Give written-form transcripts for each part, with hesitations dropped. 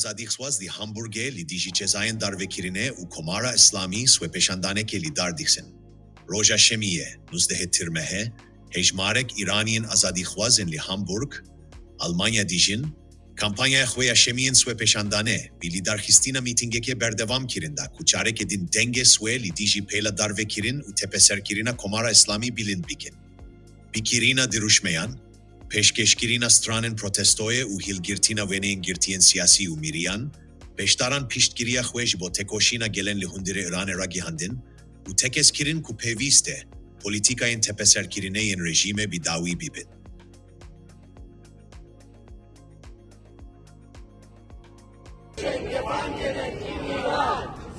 Azadîxwaz li Hamburgê li dijî cezayên darvekirinê û Komara Îslamî xwepêşandanekê lidarxistin. Roja Şemiyê, nuzdehê Tîrmehê, Hejmarik Îraniyên Azadîxwazên li Hamburg, Almanya dijîn, kampanyaya ya Şemiyên Xwepêşandanê, lidarxistina mîtîngekê berdewam kirin da ku careke din dengê swê li dijî pêla darvekirin û tepeserkirina Komara Îslamî bilind bikin. Bikirina diruşmeyan, peşkeşkirina stranên protestoyê û hilgirtina weneyên girtiyên siyasî û mîriyan, beşdaran piştgiriya xwe ji bo tekoşîna gelen li hundirê Îranê ra gihandin û tekez kirin ku pêvîst e polîtîkayên tepeserkirinê yên rejîmê bi dawî bibin.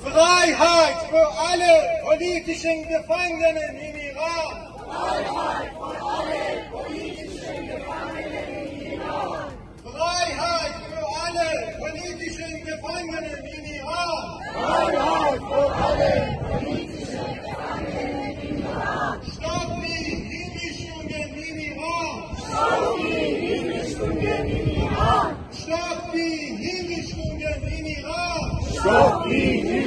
Freiheit für alle politischen Gefangenen in Iran! Freiheit für alle politischen Gefangenen in Iran! Freiheit für alle politischen Gefangenen in Iran! Freiheit für alle politischen Gefangenen in Iran! Stopp die Hinrichtungen in Iran! Stopp die Hinrichtungen in Iran! Stopp die Hinrichtungen in Iran! Stopp die